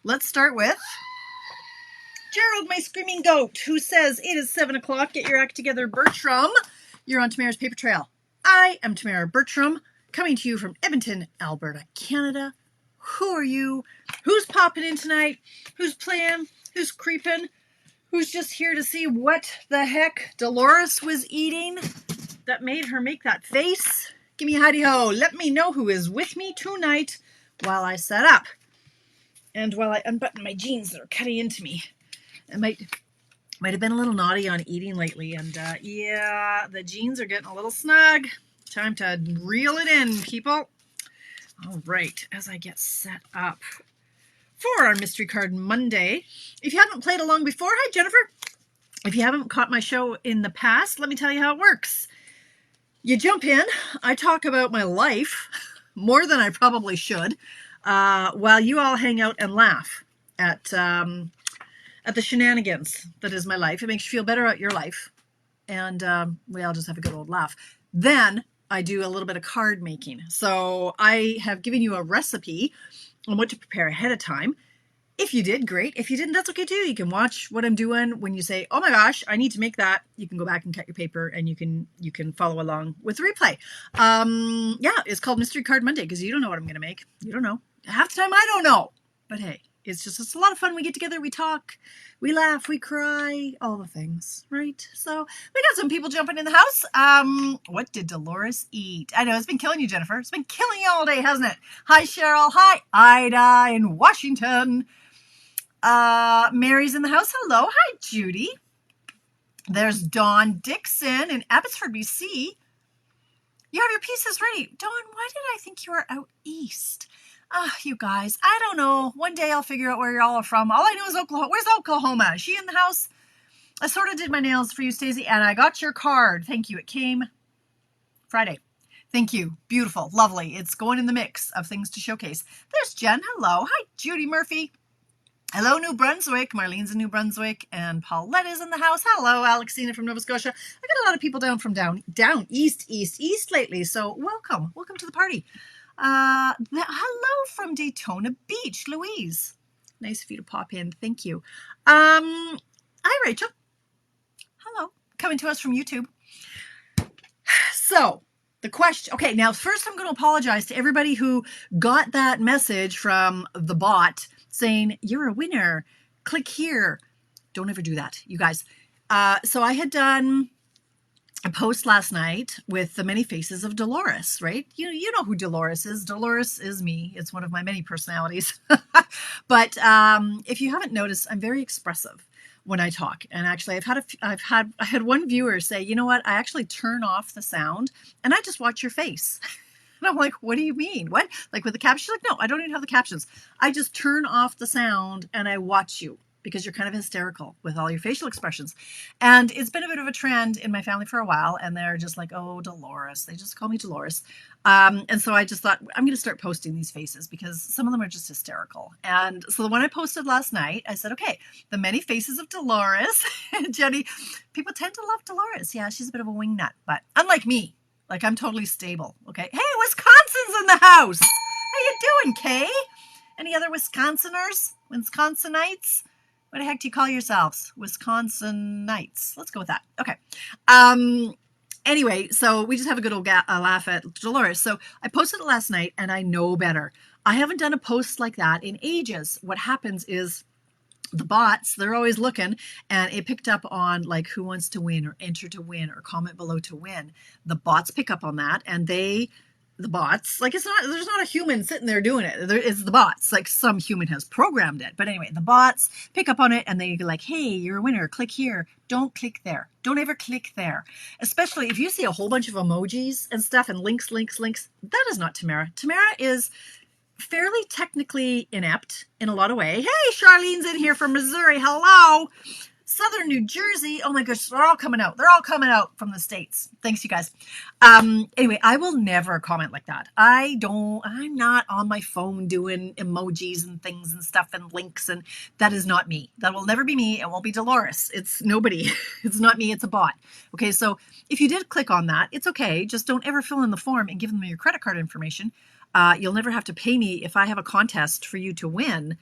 let's start with Gerald, my screaming goat, who says it is 7 o'clock. Get your act together, Bertram. You're on Tamara's Paper Trail. I am Tamara Bertram, coming to you from Edmonton, Alberta, Canada. Who are you? Who's popping in tonight? Who's playing? Who's creeping? Who's just here to see what the heck Dolores was eating that made her make that face? Give me a hidey-ho. Let me know who is with me tonight while I set up and while I unbutton my jeans that are cutting into me. I might have been a little naughty on eating lately, and yeah, the jeans are getting a little snug. Time to reel it in, people. All right, as I get set up for our Mystery Card Monday. If you haven't played along before, hi Jennifer. If you haven't caught my show in the past, let me tell you how it works. You jump in, I talk about my life, more than I probably should, while you all hang out and laugh at the shenanigans that is my life. It makes you feel better about your life. And we all just have a good old laugh. Then I do a little bit of card making. So I have given you a recipe on what to prepare ahead of time. If you did, great. If you didn't, that's okay too. You can watch what I'm doing. When you say, oh my gosh, I need to make that, you can go back and cut your paper and you can follow along with the replay. Yeah, it's called Mystery Card Monday because you don't know what I'm going to make. You don't know. Half the time I don't know. But hey, it's a lot of fun. We get together, we talk, we laugh, we cry, all the things, right? So we got some people jumping in the house. What did Dolores eat? I know it's been killing you, Jennifer. It's been killing you all day, hasn't it? Hi, Cheryl. Hi, Ida in Washington. Mary's in the house. Hello. Hi, Judy. There's Dawn Dixon in Abbotsford, BC. You have your pieces ready. Dawn, why did I think you were out east? You guys, I don't know. One day I'll figure out where y'all are from. All I know is Oklahoma. Where's Oklahoma? Is she in the house? I sort of did my nails for you, Stacey, and I got your card. Thank you. It came Friday. Thank you. Beautiful. Lovely. It's going in the mix of things to showcase. There's Jen. Hello. Hi, Judy Murphy. Hello, New Brunswick. Marlene's in New Brunswick, and Paulette is in the house. Hello, Alexina from Nova Scotia. I got a lot of people down from down east lately, so welcome. Welcome to the party. Hello from Daytona Beach, Louise. Nice of you to pop in. Thank you. Hi, Rachel. Hello. Coming to us from YouTube. So, the question. Okay, now first I'm going to apologize to everybody who got that message from the bot saying, you're a winner. Click here. Don't ever do that, you guys. So I had done a post last night with the many faces of Dolores, right? You know who Dolores is. Dolores is me. It's one of my many personalities. But if you haven't noticed, I'm very expressive when I talk. And actually, I had one viewer say, you know what? I actually turn off the sound and I just watch your face. And I'm like, what do you mean? What? Like with the captions? Like, no, I don't even have the captions. I just turn off the sound and I watch you, because you're kind of hysterical with all your facial expressions. And it's been a bit of a trend in my family for a while, and they're just like, oh, Dolores. They just call me Dolores. And so I just thought, I'm going to start posting these faces because some of them are just hysterical. And so the one I posted last night, I said, okay, the many faces of Dolores. Jenny, people tend to love Dolores. Yeah, she's a bit of a wingnut, but unlike me, like I'm totally stable, okay? Hey, Wisconsin's in the house. How you doing, Kay? Any other Wisconsiners? Wisconsinites? What the heck do you call yourselves? Wisconsinites. Let's go with that. Okay. Anyway, so we just have a good old laugh at Dolores. So I posted it last night and I know better. I haven't done a post like that in ages. What happens is the bots, they're always looking, and it picked up on like who wants to win or enter to win or comment below to win. The bots pick up on that, and the bots, like there's not a human sitting there doing it. It's the bots, like some human has programmed it. But anyway, the bots pick up on it and they go like, hey, you're a winner. Click here. Don't click there. Don't ever click there. Especially if you see a whole bunch of emojis and stuff and links. That is not Tamara. Tamara is fairly technically inept in a lot of ways. Hey, Charlene's in here from Missouri. Hello. Southern New Jersey. Oh my gosh, they're all coming out. They're all coming out from the States. Thanks, you guys. Anyway, I will never comment like that. I'm not on my phone doing emojis and things and stuff and links, and that is not me. That will never be me. It won't be Dolores. It's nobody. It's not me. It's a bot. Okay, so if you did click on that, it's okay. Just don't ever fill in the form and give them your credit card information. You'll never have to pay me if I have a contest for you to win.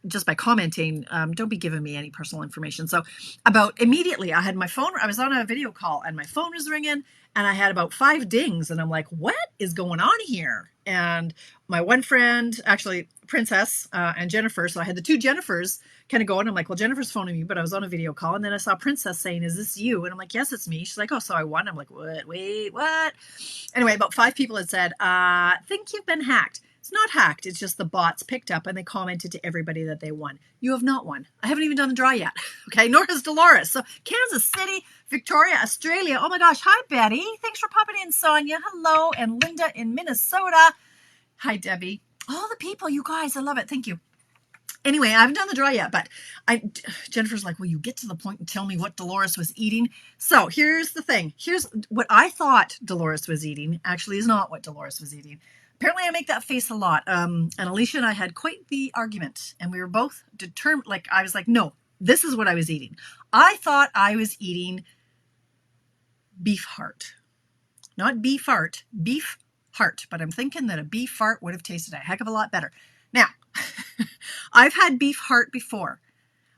just by commenting, don't be giving me any personal information. So about immediately I had my phone, I was on a video call and my phone was ringing and I had about 5 dings and I'm like, what is going on here? And my one friend, actually Princess and Jennifer, so I had the 2 Jennifers kind of going. I'm like, well, Jennifer's phoning me, but I was on a video call. And then I saw Princess saying, is this you? And I'm like, yes, it's me. She's like, oh, so I won. I'm like, what? Wait, what? Anyway, about 5 people had said, think you've been hacked. It's not hacked. It's just the bots picked up and they commented to everybody that they won. You have not won. I haven't even done the draw yet. Okay, nor has Dolores. So Kansas City, Victoria, Australia. Oh my gosh. Hi, Betty. Thanks for popping in, Sonia. Hello. And Linda in Minnesota. Hi, Debbie. All the people, you guys. I love it. Thank you. Anyway, I haven't done the draw yet, but Jennifer's like, will you get to the point and tell me what Dolores was eating? So here's the thing. Here's what I thought Dolores was eating actually is not what Dolores was eating. Apparently I make that face a lot. And Alicia and I had quite the argument and we were both determined. Like I was like, no, this is what I was eating. I thought I was eating beef heart, not beef heart, beef heart. But I'm thinking that a beef heart would have tasted a heck of a lot better. Now, I've had beef heart before.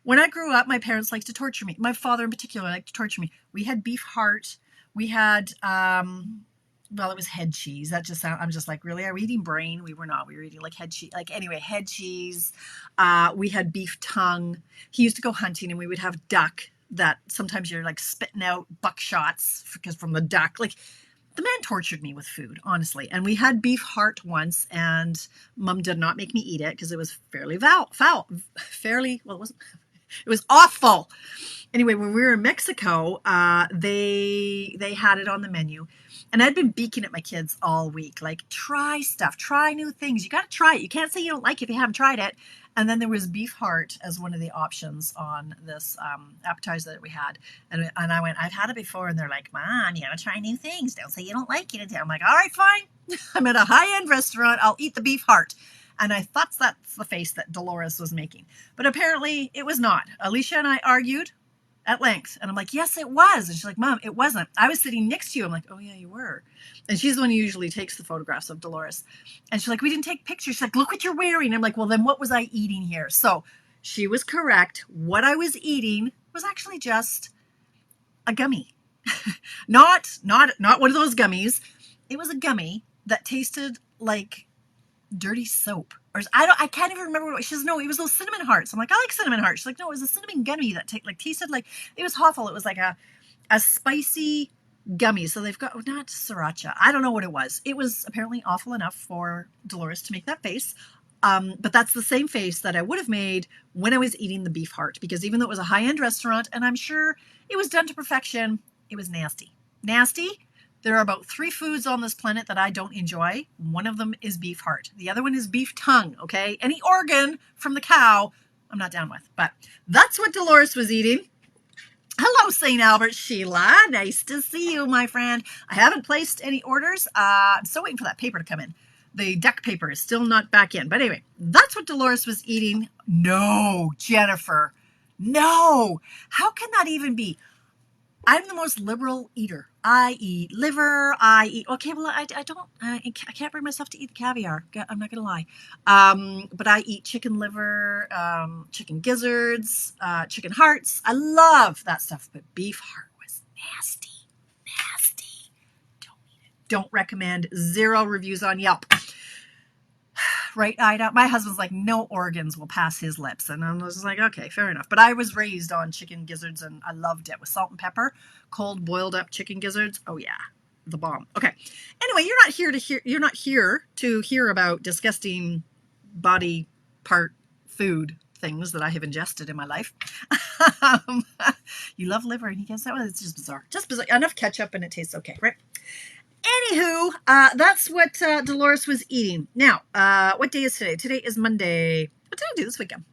When I grew up, my parents liked to torture me. My father in particular liked to torture me. We had beef heart. We had, well, it was head cheese. That just sounds, I'm just like, really? Are we eating brain? We were not. We were eating like head cheese. Like anyway, head cheese. We had beef tongue. He used to go hunting and we would have duck that sometimes you're like spitting out buckshots because from the duck. Like the man tortured me with food, honestly. And we had beef heart once and Mom did not make me eat it because it was fairly fairly, well, it was awful. Anyway, when we were in Mexico, they had it on the menu. And I'd been beaking at my kids all week, like try stuff, try new things. You got to try it. You can't say you don't like it if you haven't tried it. And then there was beef heart as one of the options on this appetizer that we had. And I went, I've had it before. And they're like, Mom, you got to try new things. Don't say you don't like it. I'm like, all right, fine. I'm at a high-end restaurant. I'll eat the beef heart. And I thought that's the face that Dolores was making. But apparently it was not. Alicia and I argued at length. And I'm like, yes, it was. And she's like, Mom, it wasn't. I was sitting next to you. I'm like, oh yeah, you were. And she's the one who usually takes the photographs of Dolores. And she's like, we didn't take pictures. She's like, look what you're wearing. I'm like, well, then what was I eating here? So she was correct. What I was eating was actually just a gummy. not one of those gummies. It was a gummy that tasted like dirty soap. Or I can't even remember what she says. No, it was those cinnamon hearts. I'm like, I like cinnamon hearts. She's like, no, it was a cinnamon gummy that tasted like, it was awful. It was like a spicy gummy. So they've got, not sriracha. I don't know what it was. It was apparently awful enough for Dolores to make that face. But that's the same face that I would have made when I was eating the beef heart, because even though it was a high-end restaurant and I'm sure it was done to perfection, it was nasty. Nasty. There are about 3 foods on this planet that I don't enjoy. One of them is beef heart. The other one is beef tongue, okay? Any organ from the cow, I'm not down with. But that's what Dolores was eating. Hello, St. Albert, Sheila. Nice to see you, my friend. I haven't placed any orders. I'm still waiting for that paper to come in. The duck paper is still not back in. But anyway, that's what Dolores was eating. No, Jennifer. No. How can that even be? I'm the most liberal eater. I eat liver. Okay, well, I can't bring myself to eat the caviar. I'm not going to lie. But I eat chicken liver, chicken gizzards, chicken hearts. I love that stuff. But beef heart was nasty. Nasty. Don't eat it. Don't recommend. 0 reviews on Yelp. Right, Ida? My husband's like, no organs will pass his lips. And I was like, okay, fair enough. But I was raised on chicken gizzards and I loved it with salt and pepper, cold boiled up chicken gizzards. Oh yeah, the bomb. Okay. Anyway, you're not here to hear about disgusting body part food things that I have ingested in my life. You love liver and he gets that one. It's just bizarre. Just bizarre. Enough ketchup and it tastes okay, right? Anywho, that's what Dolores was eating. Now, what day is today? Today is Monday. What did I do this weekend?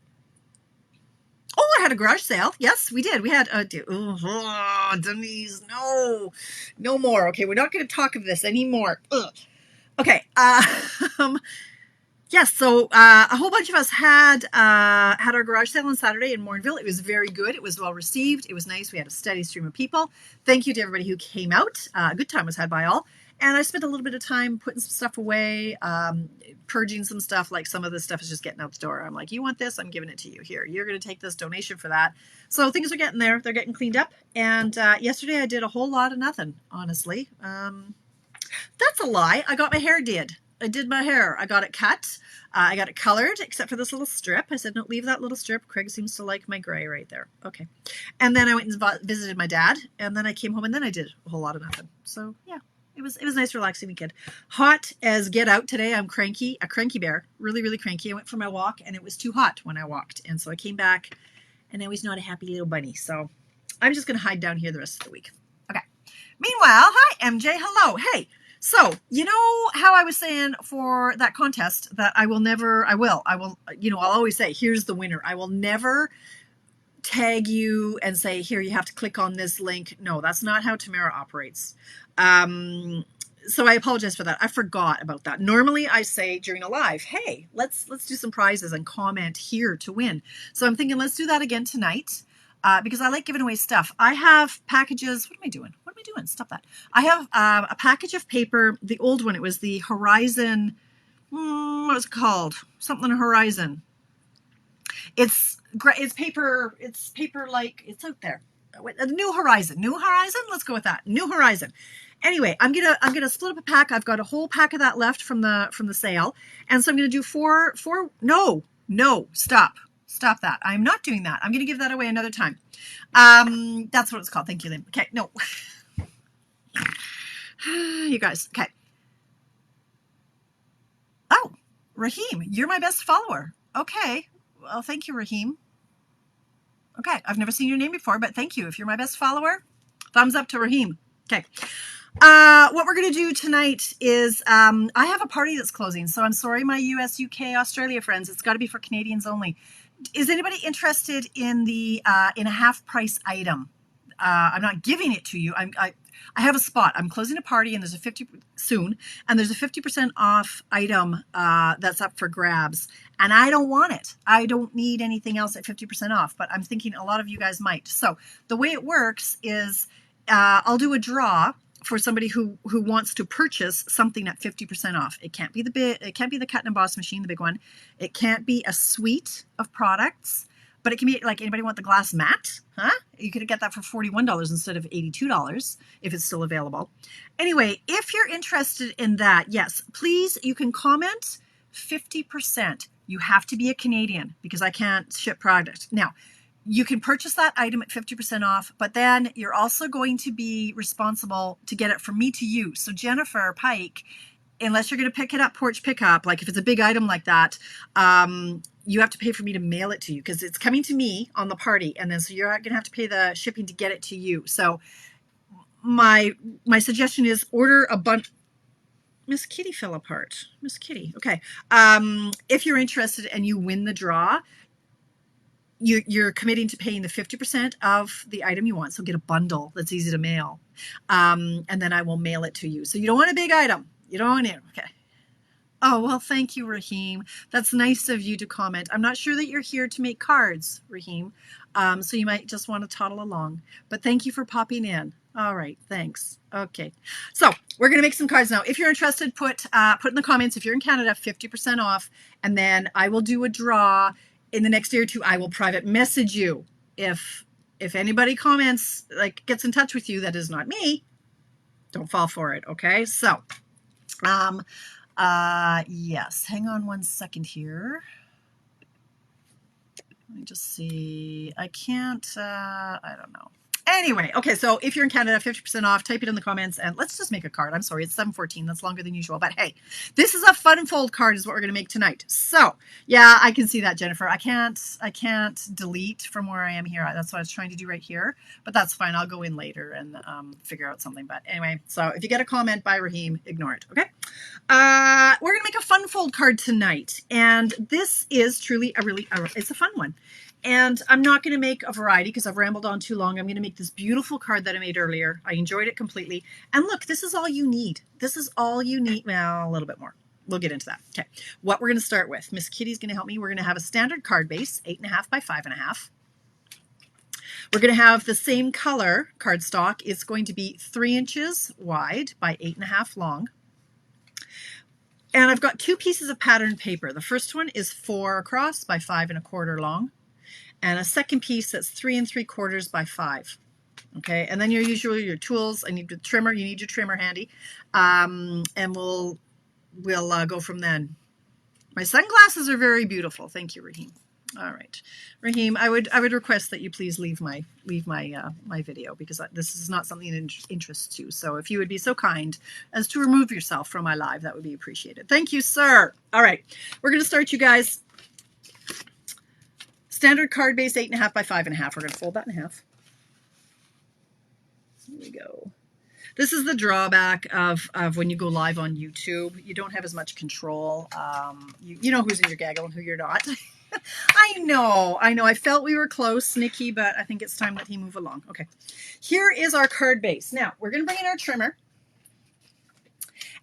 Oh, I had a garage sale. Yes, we did. We had Denise, no more. Okay, we're not going to talk of this anymore. Ugh. Okay. Yes, so a whole bunch of us had our garage sale on Saturday in Mornville. It was very good. It was well received. It was nice. We had a steady stream of people. Thank you to everybody who came out. A good time was had by all. And I spent a little bit of time putting some stuff away, purging some stuff. Like some of this stuff is just getting out the door. I'm like, you want this? I'm giving it to you. Here, you're going to take this donation for that. So things are getting there. They're getting cleaned up. And yesterday I did a whole lot of nothing, honestly. That's a lie. I got my hair did. I did my hair. I got it cut. I got it colored, except for this little strip. I said, no, leave that little strip. Craig seems to like my gray right there. Okay. And then I went and visited my dad. And then I came home and then I did a whole lot of nothing. So yeah, it was a nice, relaxing weekend. Hot as get out today. I'm cranky, a cranky bear. Really, really cranky. I went for my walk and it was too hot when I walked. And so I came back and I was not a happy little bunny. So I'm just going to hide down here the rest of the week. Okay. Meanwhile, hi, MJ. Hello. Hey. So, you know how I was saying for that contest that I will, you know, I'll always say, here's the winner. I will never tag you and say, here, you have to click on this link. No, that's not how Tamara operates. So I apologize for that. I forgot about that. Normally I say during a live, hey, let's do some prizes and comment here to win. So I'm thinking, let's do that again tonight. Because I like giving away stuff. I have packages. What am I doing? Stop that. I have a package of paper. The old one, it was the Horizon. What was it called? Something Horizon. It's paper. It's paper like it's out there. New Horizon. New Horizon. Let's go with that. New Horizon. Anyway, I'm gonna split up a pack. I've got a whole pack of that left from the sale, and so I'm gonna do four. No, stop. Stop that. I'm not doing that. I'm going to give that away another time. That's what it's called. Thank you, Lynn. Okay, no. You guys, okay. Oh, Raheem, you're my best follower. Okay. Well, thank you, Raheem. Okay, I've never seen your name before, but thank you. If you're my best follower, thumbs up to Raheem. Okay. What we're going to do tonight is I have a party that's closing, so I'm sorry, my US, UK, Australia friends. It's got to be for Canadians only. Is anybody interested in the in a half price item? I'm not giving it to you. I have a spot. I'm closing a party and there's a 50% off item that's up for grabs. And I don't want it. I don't need anything else at 50% off, but I'm thinking a lot of you guys might. So the way it works is I'll do a draw for somebody who wants to purchase something at 50% off. It can't be it can't be the cut and emboss machine, the big one. It can't be a suite of products, but it can be like, anybody want the glass mat? Huh? You could get that for $41 instead of $82 if it's still available. Anyway, if you're interested in that, yes, please, you can comment 50%. You have to be a Canadian because I can't ship product. Now, you can purchase that item at 50% off, but then you're also going to be responsible to get it from me to you. So Jennifer Pike, unless you're going to pick it up, porch pickup, like if it's a big item like that, you have to pay for me to mail it to you because it's coming to me on the party. And then so you're going to have to pay the shipping to get it to you. So my suggestion is order a bunch. Miss Kitty fell apart. Miss Kitty. Okay. If you're interested and you win the draw, you're committing to paying the 50% of the item you want. So get a bundle that's easy to mail. And then I will mail it to you. So you don't want a big item. You don't want it. Okay. Oh, well, thank you, Raheem. That's nice of you to comment. I'm not sure that you're here to make cards, Raheem. So you might just want to toddle along. But thank you for popping in. All right, thanks. Okay, so we're going to make some cards now. If you're interested, put in the comments, if you're in Canada, 50% off. And then I will do a draw. In the next day or two, I will private message you. If anybody comments, like gets in touch with you, that is not me. Don't fall for it, okay? So, yes, hang on one second here. Let me just see. I can't, I don't know. Anyway, okay, so if you're in Canada, 50% off, type it in the comments, and let's just make a card. I'm sorry, it's 7:14. That's longer than usual. But hey, this is a fun fold card is what we're going to make tonight. So, yeah, I can see that, Jennifer. I can't delete from where I am here. That's what I was trying to do right here. But that's fine. I'll go in later and figure out something. But anyway, so if you get a comment by Raheem, ignore it, okay? We're going to make a fun fold card tonight. And this is truly it's a fun one. And I'm not going to make a variety because I've rambled on too long. I'm going to make this beautiful card that I made earlier. I enjoyed it completely. And look, this is all you need. This is all you need. Well, a little bit more. We'll get into that. Okay. What we're going to start with. Miss Kitty's going to help me. We're going to have a standard card base, 8.5 by 5.5. We're going to have the same color cardstock. It's going to be 3 inches wide by 8.5 long. And I've got 2 pieces of pattern paper. The first one is 4 across by 5 1/4 long. And a second piece that's 3 3/4 by 5. Okay, and then your tools. I need the trimmer. You need your trimmer handy, and we'll go from then. My sunglasses are very beautiful. Thank you, Raheem. All right, Raheem, I would request that you please leave my video, because this is not something that interests you. So if you would be so kind as to remove yourself from my live, that would be appreciated. Thank you, sir. All right, we're going to start, you guys. Standard card base, 8.5 by 5.5. We're going to fold that in half. Here we go. This is the drawback of when you go live on YouTube. You don't have as much control. You know who's in your gaggle and who you're not. I know. I felt we were close, Nikki, but I think it's time that he move along. Okay. Here is our card base. Now, we're going to bring in our trimmer,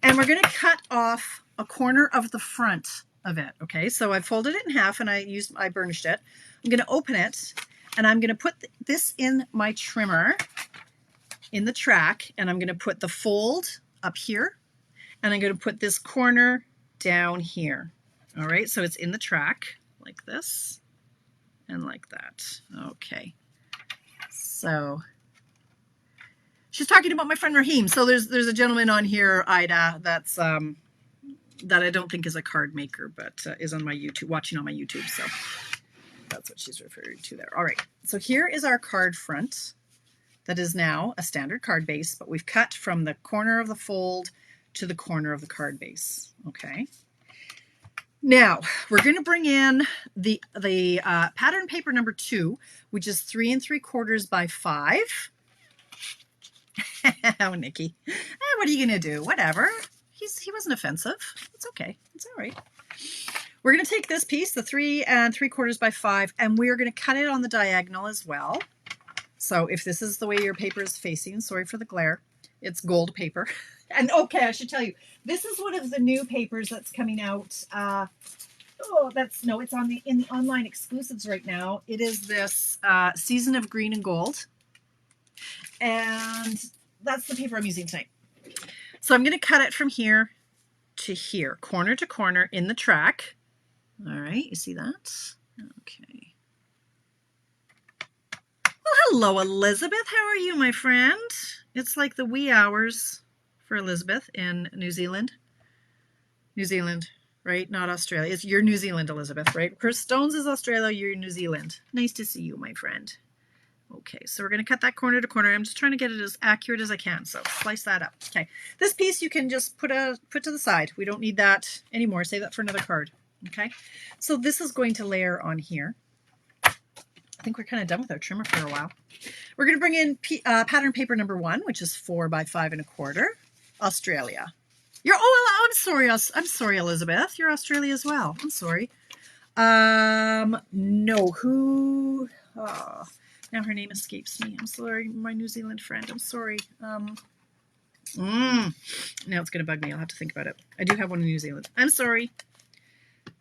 and we're going to cut off a corner of the front of it. Okay, so I folded it in half, and I burnished it. I'm going to open it, and I'm going to put this in my trimmer in the track, and I'm going to put the fold up here, and I'm going to put this corner down here. All right, so it's in the track like this and like that. Okay, so she's talking about my friend Raheem. So there's a gentleman on here, Ida, that's that I don't think is a card maker, but is on my YouTube, watching on my YouTube. So that's what she's referring to there. All right, so here is our card front. That is now a standard card base, but we've cut from the corner of the fold to the corner of the card base. Okay. Now we're going to bring in the pattern paper number 2, which is 3 3/4 by 5. Oh, Nikki, what are you going to do? Whatever. He wasn't offensive. It's okay. It's all right. We're going to take this piece, the 3 3/4 by 5, and we're going to cut it on the diagonal as well. So if this is the way your paper is facing, sorry for the glare, it's gold paper. And okay, I should tell you, this is one of the new papers that's coming out. It's in the online exclusives right now. It is this Season of Green and Gold. And that's the paper I'm using tonight. So I'm going to cut it from here to here, corner to corner in the track. All right, you see that? Okay. Well, hello, Elizabeth. How are you, my friend? It's like the wee hours for Elizabeth in New Zealand. New Zealand, right? Not Australia. You're New Zealand, Elizabeth, right? Chris Stones is Australia. You're New Zealand. Nice to see you, my friend. Okay, so we're going to cut that corner to corner. I'm just trying to get it as accurate as I can. So slice that up. Okay, this piece you can just put to the side. We don't need that anymore. Save that for another card. Okay, so this is going to layer on here. I think we're kind of done with our trimmer for a while. We're going to bring in pattern paper number 1, which is 4 by 5 1/4, Australia. I'm sorry. I'm sorry, Elizabeth. You're Australia as well. I'm sorry. No, who? Oh, now her name escapes me. I'm sorry, my New Zealand friend. I'm sorry. Now it's going to bug me. I'll have to think about it. I do have one in New Zealand. I'm sorry.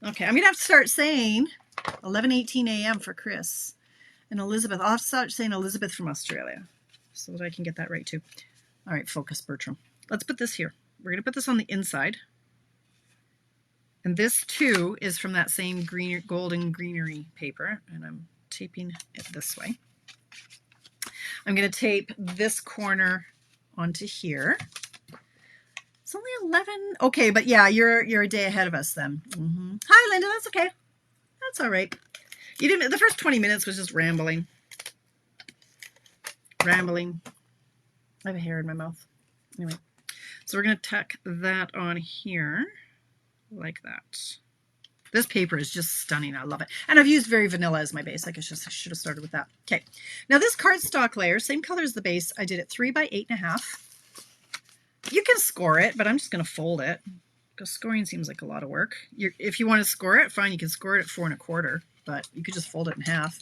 Okay, I'm going to have to start saying 11:18 a.m. for Chris. And Elizabeth, I'll have to start saying Elizabeth from Australia so that I can get that right too. All right, focus, Bertram. Let's put this here. We're going to put this on the inside. And this too is from that same golden greenery paper. And I'm taping it this way. I'm going to tape this corner onto here. It's only 11. Okay, but yeah, you're a day ahead of us then. Hi, Linda. That's okay. That's all right. You didn't. The first 20 minutes was just rambling. Rambling. I have a hair in my mouth. Anyway, so we're going to tack that on here like that. This paper is just stunning. I love it. And I've used Very Vanilla as my base. I should have started with that. Okay. Now this cardstock layer, same color as the base. I did it 3 by 8.5. You can score it, but I'm just going to fold it because scoring seems like a lot of work. If you want to score it, fine. You can score it at 4 1/4, but you could just fold it in half.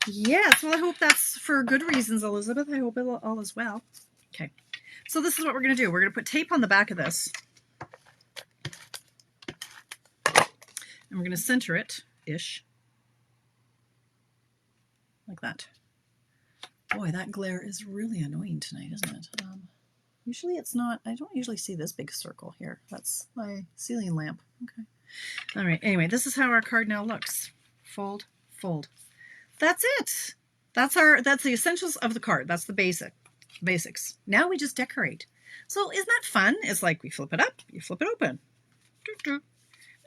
Yes, well, I hope that's for good reasons, Elizabeth. I hope all is well. Okay, so this is what we're going to do. We're going to put tape on the back of this. And we're going to center it-ish. like that. Boy, that glare is really annoying tonight, isn't it? Usually it's not, I don't usually see this big circle here. That's my ceiling lamp. Okay. All right, anyway, this is how our card now looks. Fold, fold. That's it. That's the essentials of the card. That's the basics. Now we just decorate. So isn't that fun? It's like we flip it up, you flip it open.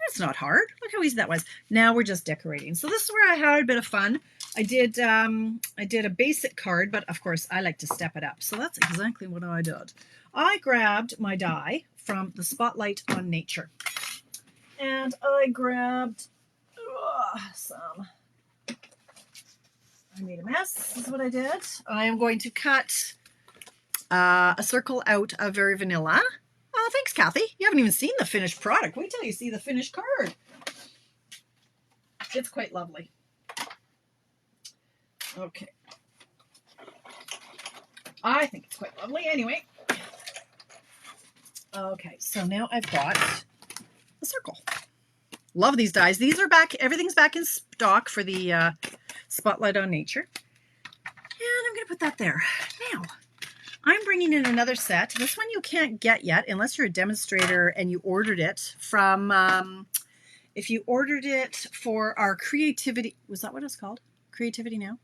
It's not hard. Look how easy that was. Now we're just decorating. So this is where I had a bit of fun. I did a basic card, but of course I like to step it up. So that's exactly what I did. I grabbed my die from the Spotlight on Nature. And I grabbed some. I made a mess. This is what I did. I am going to cut a circle out of Very Vanilla. Oh, thanks, Kathy. You haven't even seen the finished product. Wait till you see the finished card. It's quite lovely. Okay. I think it's quite lovely anyway. Okay, so now I've got a circle. Love these dies. These are back, everything's back in stock for the Spotlight on Nature. And I'm going to put that there. Now, I'm bringing in another set. This one you can't get yet unless you're a demonstrator and you ordered it from, if you ordered it for our Creativity, was that what it's called? Creativity Now?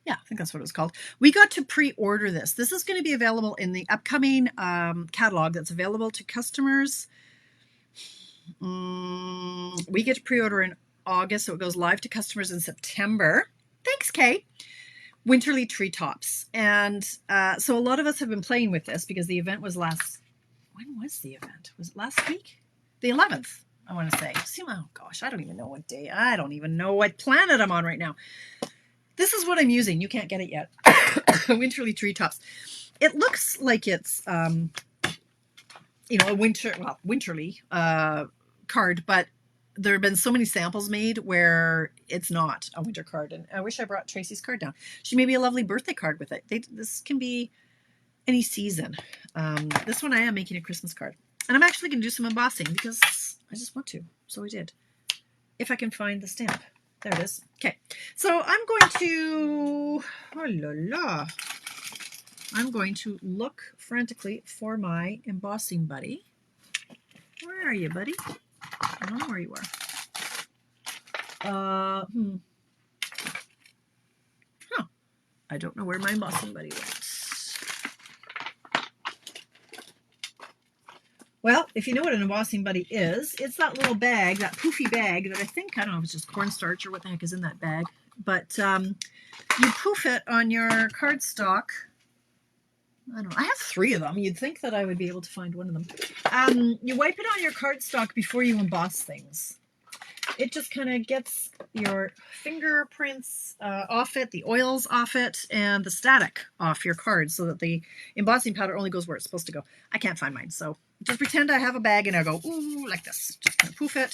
Yeah, I think that's what it was called. We got to pre-order this. This is going to be available in the upcoming catalog that's available to customers. We get to pre-order in August, so it goes live to customers in September. Thanks, Kay. Winterly Treetops. And so a lot of us have been playing with this because the event was when was the event? Was it last week? The 11th, I want to say. Oh gosh, I don't even know what day. I don't even know what planet I'm on right now. This is what I'm using. You can't get it yet. Winterly Treetops. It looks like it's, a winterly card, but there have been so many samples made where it's not a winter card. And I wish I brought Tracy's card down. She made me a lovely birthday card with it. This can be any season. This one I am making a Christmas card. And I'm actually going to do some embossing because I just want to. So I did. If I can find the stamp. There it is. Okay. So I'm going to, I'm going to look frantically for my embossing buddy. Where are you, buddy? I don't know where you are. I don't know where my embossing buddy went. Well, if you know what an embossing buddy is, it's that little bag, that poofy bag that I don't know if it's just cornstarch or what the heck is in that bag, but you poof it on your cardstock. I don't know. I have 3 of them. You'd think that I would be able to find one of them. You wipe it on your cardstock before you emboss things. It just kind of gets your fingerprints off it, the oils off it, and the static off your card so that the embossing powder only goes where it's supposed to go. I can't find mine, so just pretend I have a bag and I go, ooh, like this. Just kind of poof it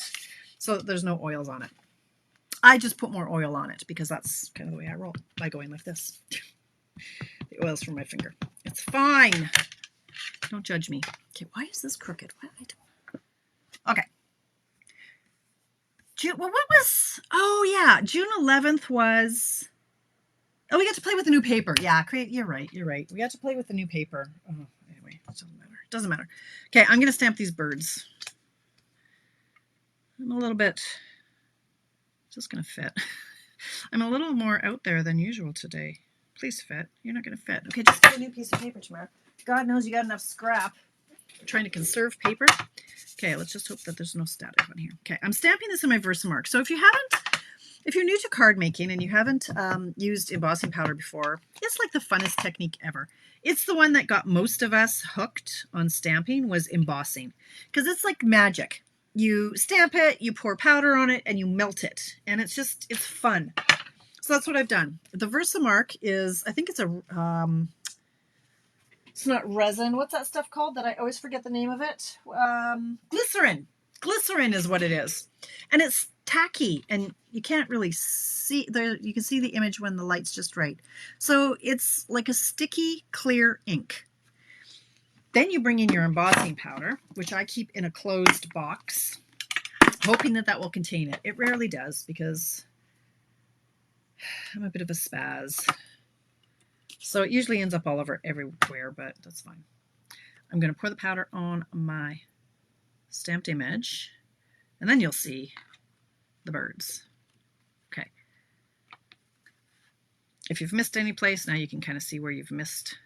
so that there's no oils on it. I just put more oil on it because that's kind of the way I roll, by going like this. The oil's from my finger. It's fine. Don't judge me. Okay, why is this crooked? Okay. What was, June 11th was, we got to play with the new paper. Yeah, you're right. We got to play with the new paper. Oh, anyway, it doesn't matter. Okay, I'm going to stamp these birds. I'm a little bit, just going to fit. I'm a little more out there than usual today. Please fit. You're not going to fit. Okay, just get a new piece of paper, Tamara. God knows you got enough scrap. I'm trying to conserve paper. Okay, let's just hope that there's no static on here. Okay, I'm stamping this in my Versamark. So if you're new to card making and you haven't used embossing powder before, it's like the funnest technique ever. It's the one that got most of us hooked on stamping, was embossing, because it's like magic. You stamp it, you pour powder on it, and you melt it, and it's fun. So that's what I've done. The Versamark is, I think it's it's not resin. What's that stuff called that I always forget the name of it? Glycerin. Glycerin is what it is. And it's tacky, and you can't really see, you can see the image when the light's just right. So it's like a sticky, clear ink. Then you bring in your embossing powder, which I keep in a closed box, hoping that will contain it. It rarely does, because I'm a bit of a spaz. So it usually ends up all over everywhere, but that's fine. I'm going to pour the powder on my stamped image, and then you'll see the birds. Okay. If you've missed any place, now you can kind of see where you've missed.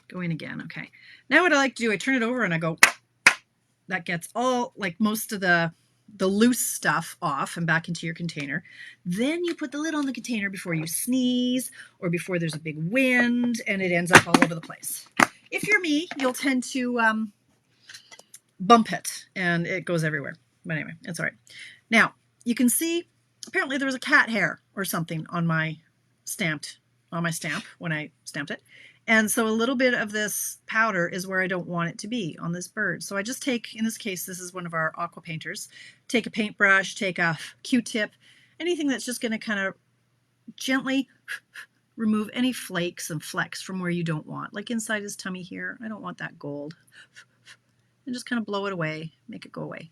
Go in again. Okay. Now what I like to do, I turn it over and I go, that gets all, like most of the loose stuff off and back into your container. Then you put the lid on the container before you sneeze or before there's a big wind and it ends up all over the place. If you're me, you'll tend to bump it and it goes everywhere. But anyway, it's all right. Now, you can see apparently there was a cat hair or something on my stamp when I stamped it. And so a little bit of this powder is where I don't want it to be on this bird. So I just take, in this case, this is one of our aqua painters, take a paintbrush, take a Q-tip, anything that's just going to kind of gently remove any flakes and flecks from where you don't want. Like inside his tummy here, I don't want that gold. And just kind of blow it away, make it go away.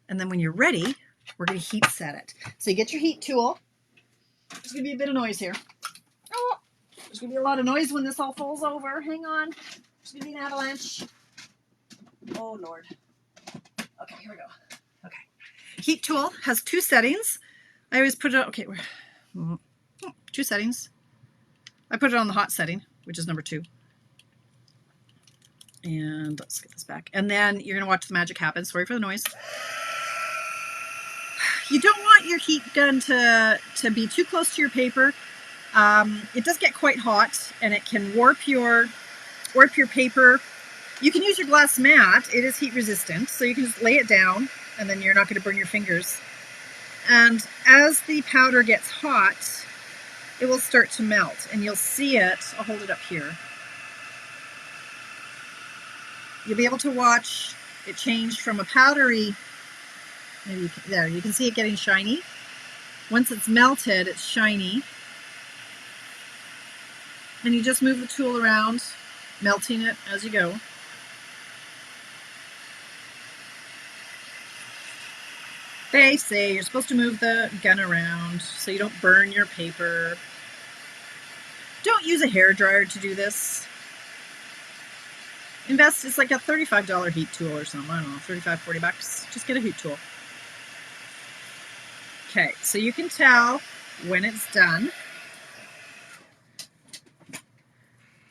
And then when you're ready, we're going to heat set it. So you get your heat tool. There's going to be a bit of noise here. Oh, there's going to be a lot of noise when this all falls over. Hang on. There's going to be an avalanche. Oh, Lord. Okay, here we go. Okay. Heat tool has 2 settings. I always put it, okay, 2 settings. I put it on the hot setting, which is number 2. And let's get this back. And then you're going to watch the magic happen. Sorry for the noise. You don't want your heat gun to be too close to your paper. It does get quite hot and it can warp your paper. You can use your glass mat. It is heat resistant, so you can just lay it down and then you're not going to burn your fingers. And as the powder gets hot, it will start to melt and you'll see it. I'll hold it up here. You'll be able to watch it change from a powdery, maybe there, you can see it getting shiny. Once it's melted, it's shiny. And you just move the tool around, melting it as you go. They say you're supposed to move the gun around so you don't burn your paper. Don't use a hairdryer to do this. Invest, it's like a $35 heat tool or something. I don't know, 35, 40 bucks. Just get a heat tool. Okay, so you can tell when it's done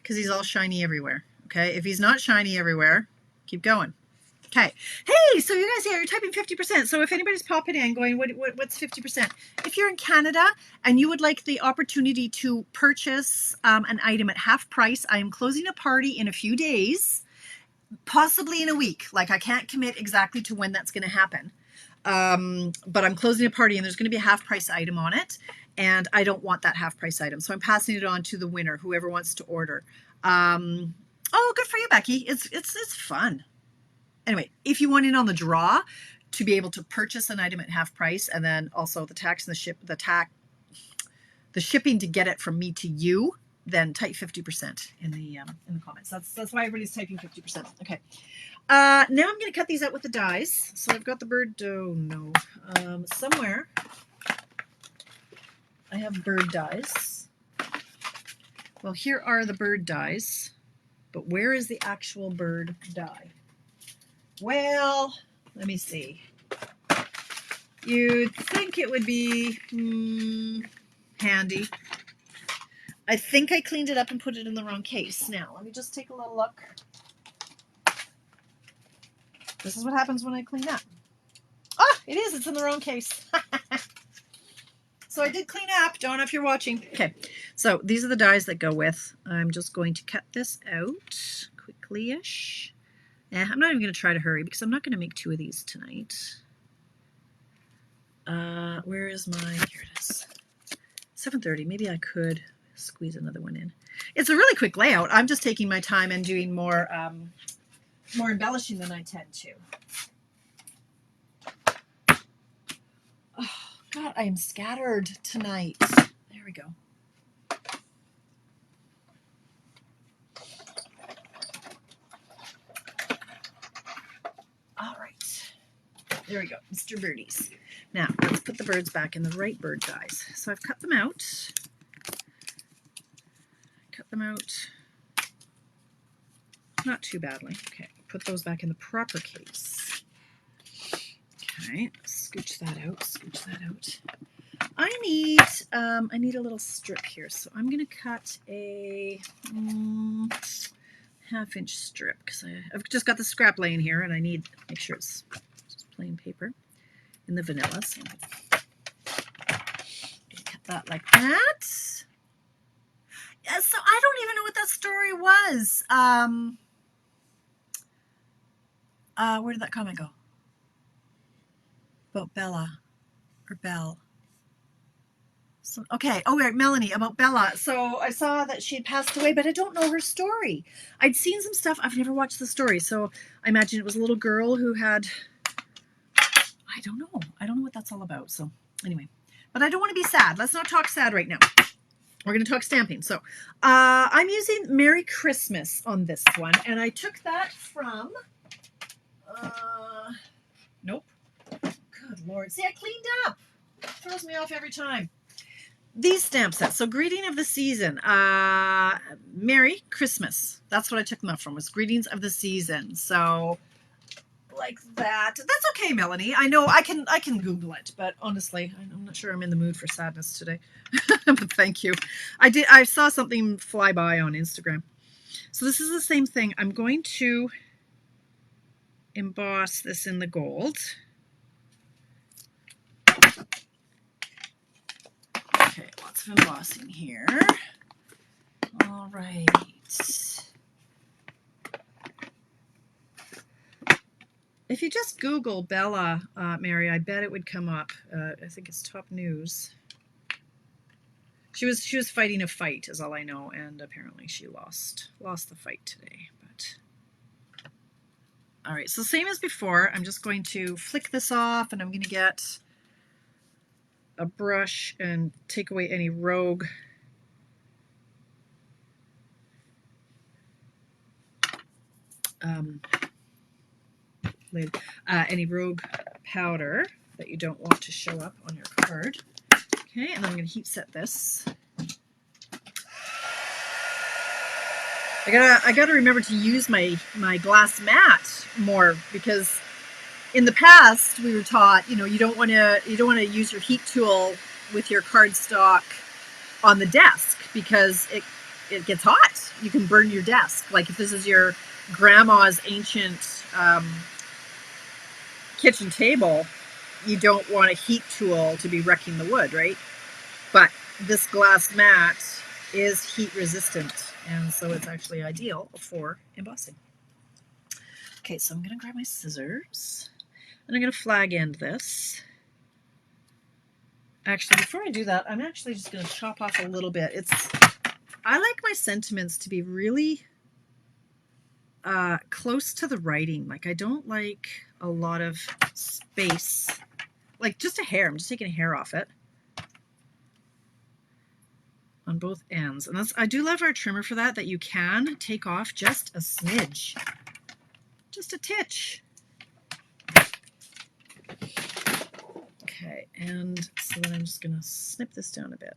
because he's all shiny everywhere. Okay, if he's not shiny everywhere, keep going. Okay, hey, so you guys here, you're typing 50%. So if anybody's popping in going, what's 50%? If you're in Canada and you would like the opportunity to purchase an item at half price, I am closing a party in a few days, possibly in a week. Like I can't commit exactly to when that's going to happen. But I'm closing a party and there's going to be a half price item on it. And I don't want that half price item. So I'm passing it on to the winner, whoever wants to order. Oh, good for you, Becky. It's fun. Anyway, if you want in on the draw to be able to purchase an item at half price and then also the tax and the shipping to get it from me to you, then type 50% in the comments. That's why everybody's typing 50%. Okay. Now I'm going to cut these out with the dies. So I've got the bird. Oh no. Somewhere I have bird dies. Well, here are the bird dies, but where is the actual bird die? Well, let me see. You'd think it would be handy. I think I cleaned it up and put it in the wrong case. Now, let me just take a little look. This is what happens when I clean up. Ah, it is. It's in the wrong case. So I did clean up. Don't know if you're watching. Okay, so these are the dies that go with. I'm just going to cut this out quickly-ish. I'm not even going to try to hurry because I'm not going to make 2 of these tonight. Where is my, here it is. 7:30, maybe I could squeeze another one in. It's a really quick layout. I'm just taking my time and doing more embellishing than I tend to. Oh, God, I am scattered tonight. There we go. All right. There we go, Mr. Birdies. Now, let's put the birds back in the right bird guys. So I've cut them out. Cut them out. Not too badly. Okay, put those back in the proper case. Okay, scooch that out, scooch that out. I need a little strip here, so I'm going to cut a half-inch strip because I've just got the scrap laying here, and I need to make sure it's just plain paper in the vanilla. So cut that like that. Yeah, so I don't even know what that story was. Where did that comment go? About Bella or Belle. So, okay. Oh, right, Melanie, about Bella. So I saw that she had passed away, but I don't know her story. I'd seen some stuff. I've never watched the story. So I imagine it was a little girl who had, I don't know. I don't know what that's all about. So anyway, but I don't want to be sad. Let's not talk sad right now. We're going to talk stamping. So I'm using Merry Christmas on this one. And I took that from, nope. Good Lord. See, I cleaned up. It throws me off every time. These stamp sets. So greeting of the season. Merry Christmas. That's what I took them up from, was greetings of the season. So like that. That's okay, Melanie. I know I can Google it, but honestly, I'm not sure I'm in the mood for sadness today. But thank you. I saw something fly by on Instagram. So this is the same thing. I'm going to emboss this in the gold. Okay, lots of embossing here. All right. If you just Google Bella, Mary, I bet it would come up. I think it's top news. She was fighting a fight, is all I know, and apparently she lost the fight today. But all right, so same as before. I'm just going to flick this off, and I'm going to get a brush and take away any rogue any rogue powder that you don't want to show up on your card. Okay, and then I'm going to heat set this. I gotta remember to use my glass mat more, because in the past we were taught, you don't want to use your heat tool with your cardstock on the desk because it gets hot. You can burn your desk. Like if this is your grandma's ancient kitchen table, you don't want a heat tool to be wrecking the wood, right? But this glass mat is heat resistant, and so it's actually ideal for embossing. Okay, so I'm going to grab my scissors, and I'm going to flag end this. Actually, before I do that, I'm actually just going to chop off a little bit. I like my sentiments to be really close to the writing. Like, I don't like a lot of space. Like just a hair. I'm just taking a hair off it on both ends. And I do love our trimmer for that you can take off just a smidge. Just a titch. Okay, and so then I'm just going to snip this down a bit.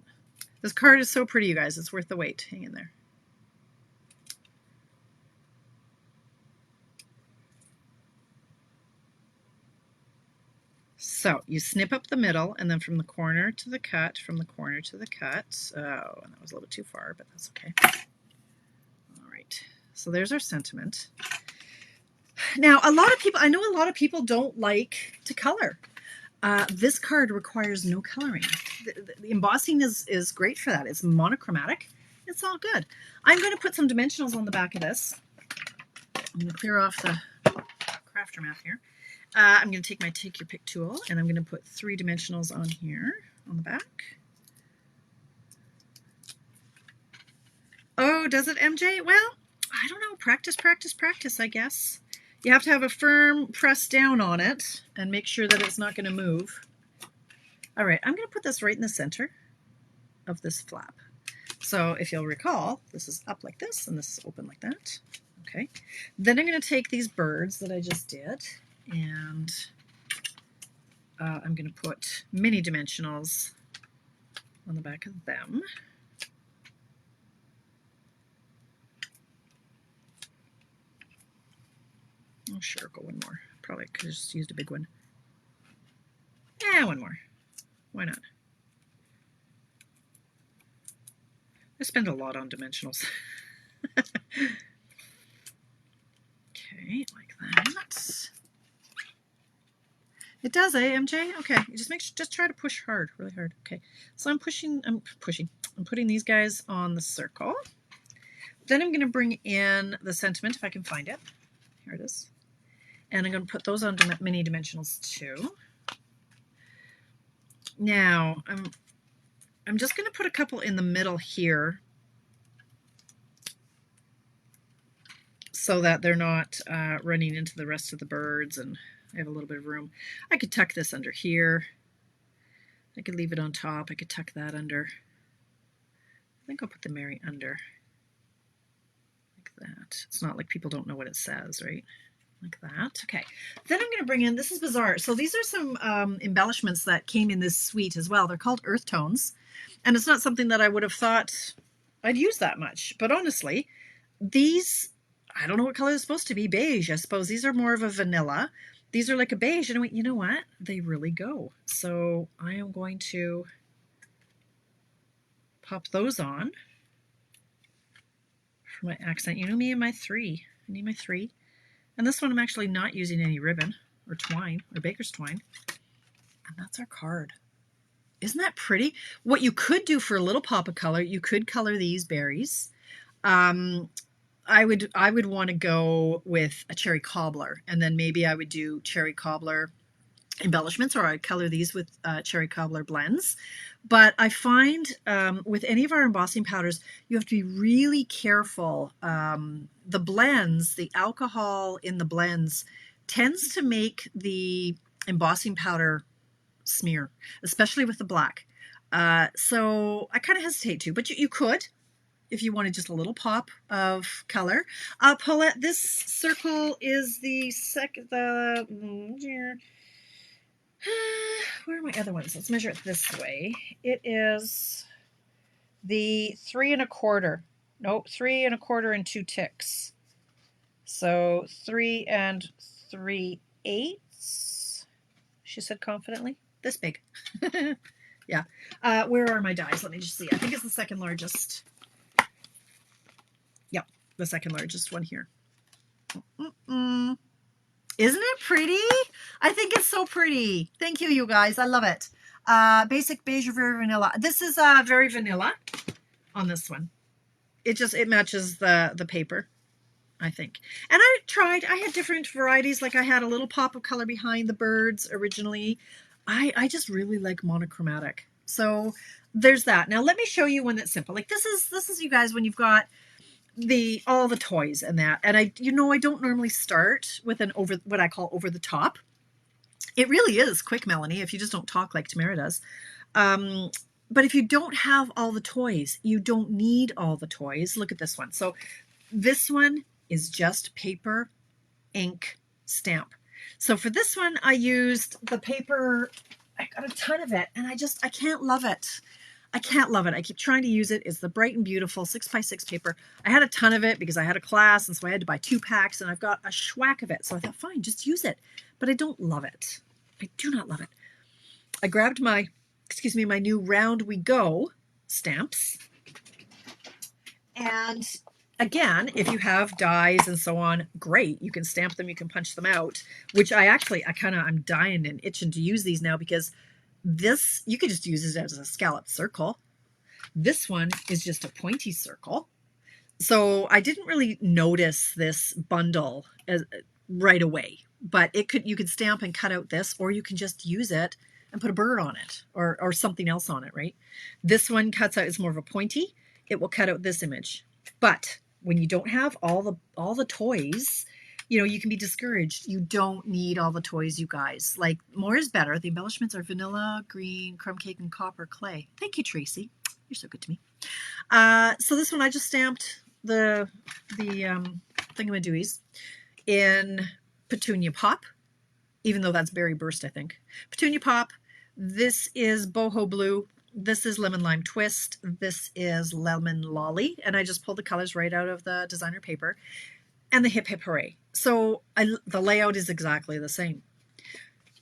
This card is so pretty, you guys. It's worth the wait. Hang in there. So you snip up the middle, and then from the corner to the cut, from the corner to the cut. Oh, and that was a little bit too far, but that's okay. All right. So there's our sentiment. Now, I know a lot of people don't like to color. This card requires no coloring. The embossing is great for that. It's monochromatic. It's all good. I'm going to put some dimensionals on the back of this. I'm going to clear off the crafter math here. I'm going to take my Take Your Pick tool, and I'm going to put 3 dimensionals on here on the back. Oh, does it, MJ? Well, I don't know. Practice, practice, practice, I guess. You have to have a firm press down on it and make sure that it's not going to move. All right, I'm going to put this right in the center of this flap. So if you'll recall, this is up like this, and this is open like that. Okay. Then I'm going to take these birds that I just did and I'm going to put mini dimensionals on the back of them. Oh, sure, go one more. Probably could have just used a big one. Yeah, one more. Why not? I spend a lot on dimensionals. Okay, like that. It does, eh, MJ? Okay, just try to push hard, really hard. Okay, so I'm putting these guys on the circle. Then I'm going to bring in the sentiment if I can find it. Here it is. And I'm going to put those on mini dimensionals too. Now, I'm just going to put a couple in the middle here so that they're not running into the rest of the birds and I have a little bit of room. I could tuck this under here. I could leave it on top. I could tuck that under. I think I'll put the Mary under. Like that. It's not like people don't know what it says, right? Like that. Okay. Then I'm going to bring in, this is bizarre. So these are some embellishments that came in this suite as well. They're called earth tones. And it's not something that I would have thought I'd use that much. But honestly, these, I don't know what color they're supposed to be. Beige, I suppose. These are more of a vanilla. These are like a beige. And you know what? They really go. So I am going to pop those on for my accent. You know me and my 3. I need my 3. And this one I'm actually not using any ribbon or twine or baker's twine. And that's our card. Isn't that pretty? What you could do for a little pop of color, you could color these berries. I would want to go with a cherry cobbler, and then maybe I would do cherry cobbler embellishments, or I'd color these with cherry cobbler blends. But I find with any of our embossing powders, you have to be really careful. The blends, the alcohol in the blends tends to make the embossing powder smear, especially with the black. So I kind of hesitate to, but you could, if you wanted just a little pop of color. Paulette, this circle is the where are my other ones? Let's measure it this way. It is the 3 1/4. Nope, 3 1/4 and 2 ticks. So 3 3/8. She said confidently. This big. Yeah. Where are my dies? Let me just see. I think it's the second largest. Yep, the second largest one here. Isn't it pretty? I think it's so pretty. Thank you, you guys. I love it. Basic beige or very vanilla. This is very vanilla on this one. It matches the paper, I think. And I had different varieties. Like I had a little pop of color behind the birds originally. I just really like monochromatic. So there's that. Now let me show you one that's simple. Like this is you guys when you've got all the toys and that. And I don't normally start with what I call over the top. It really is quick, Melanie, if you just don't talk like Tamara does. But if you don't have all the toys, you don't need all the toys. Look at this one. So this one is just paper, ink, stamp. So for this one, I used the paper. I got a ton of it, and I can't love it. I can't love it. I keep trying to use it. It's the Bright and Beautiful 6x6 paper. I had a ton of it because I had a class, and so I had to buy 2 packs, and I've got a schwack of it. So I thought, fine, just use it. But I don't love it. I do not love it. I grabbed my new Round We Go stamps. And again, if you have dies and so on, great. You can stamp them, you can punch them out, which I'm dying and itching to use these now because this, you could just use it as a scalloped circle. This one is just a pointy circle. So I didn't really notice this bundle right away, but you could stamp and cut out this, or you can just use it and put a bird on it or something else on it, right? This one cuts out, is more of a pointy. It will cut out this image. But when you don't have all the toys, you can be discouraged. You don't need all the toys, you guys. Like, more is better. The embellishments are vanilla, green, crumb cake, and copper clay. Thank you, Tracy. You're so good to me. So this one, I just stamped the thingamadooies in Petunia Pop even though that's berry burst, I think. Petunia pop. This is boho blue. This is lemon lime twist. This is lemon lolly. And I just pulled the colors right out of the designer paper. And the hip hip hooray. So the layout is exactly the same.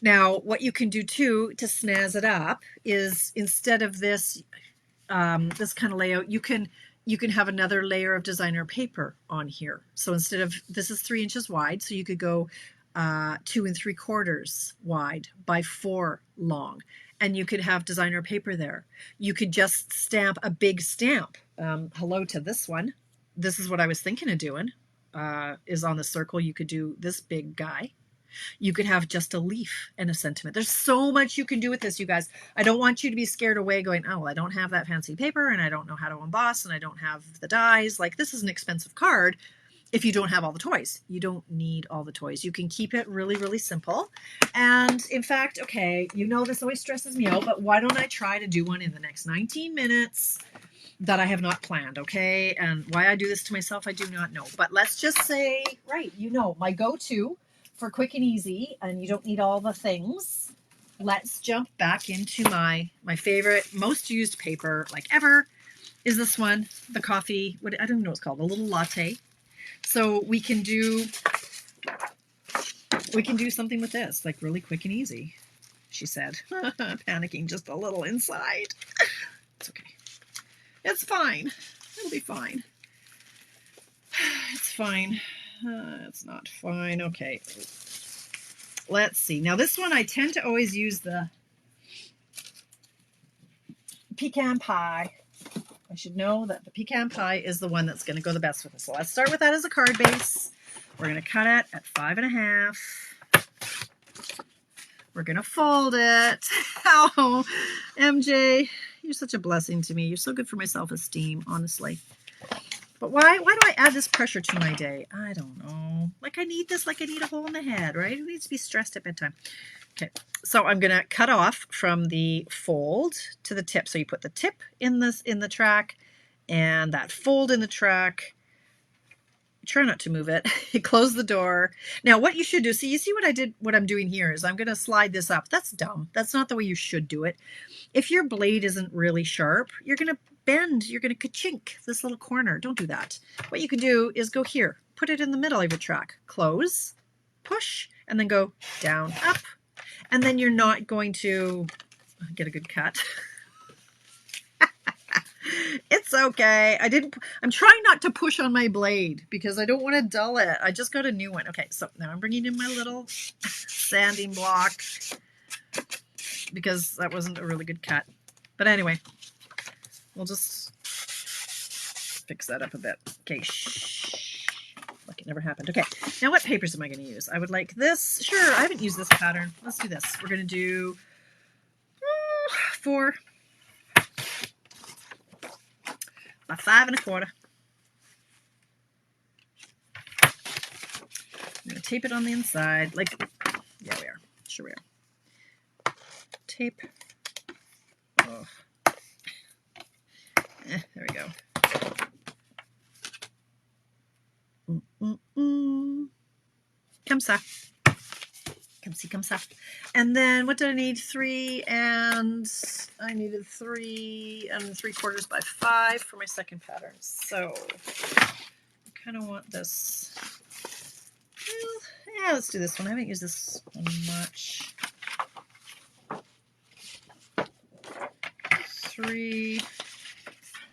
Now, what you can do too to snazz it up is instead of this this kind of layout, you can have another layer of designer paper on here. So instead of, this is 3 inches wide, so you could go 2 3/4 wide by 4 long, and you could have designer paper there. You could just stamp a big stamp. Hello to this one. This is what I was thinking of doing. Is on the circle, you could do this big guy. You could have just a leaf and a sentiment. There's so much you can do with this, you guys. I don't want you to be scared away going, oh, well, I don't have that fancy paper and I don't know how to emboss and I don't have the dies. Like, this is an expensive card if you don't have all the toys. You don't need all the toys. You can keep it really, really simple. And in fact, okay, you know this always stresses me out, but why don't I try to do one in the next 19 minutes that I have not planned, okay? And why I do this to myself, I do not know. But let's just say, right, you know, my go-to for quick and easy, and you don't need all the things. Let's jump back into my favorite, most used paper like ever is this one, the coffee, what, I don't know what it's called, a little latte. So we can do something with this, like really quick and easy, she said, panicking just a little inside. It's okay. It's fine. It'll be fine. It's fine. It's not fine. Okay. Let's see. Now this one, I tend to always use the pecan pie. I should know that the pecan pie is the one that's going to go the best with this. So let's start with that as a card base. We're going to cut it at 5.5. We're going to fold it. Oh, MJ, you're such a blessing to me. You're so good for my self-esteem, honestly. But why do I add this pressure to my day? I don't know. Like I need this, like I need a hole in the head, right? Who needs to be stressed at bedtime? Okay, so I'm going to cut off from the fold to the tip. So you put the tip in the track and that fold in the track. Try not to move it. You close the door. Now what you should do, see, you see what I'm doing here is I'm going to slide this up. That's dumb. That's not the way you should do it. If your blade isn't really sharp, you're going to bend, you're going to ka-chink this little corner. Don't do that. What you can do is go here, put it in the middle of your track, close, push, and then go down, up, and then you're not going to get a good cut. It's okay. I'm trying not to push on my blade because I don't want to dull it. I just got a new one. Okay, so now I'm bringing in my little sanding block because that wasn't a really good cut. But anyway, we'll just fix that up a bit. Okay, shh. Like it never happened. Okay, now what papers am I going to use? I would like this. Sure, I haven't used this pattern. Let's do this. We're going to do 4 by 5.25. I'm going to tape it on the inside. Like, yeah, we are. Sure we are. Tape. Oh. There we go. Comme ça. Come ça. And then what did I need? 3, and I needed 3 3/4 by 5 for my second pattern. So I kind of want this. Well, yeah, let's do this one. I haven't used this one much. 3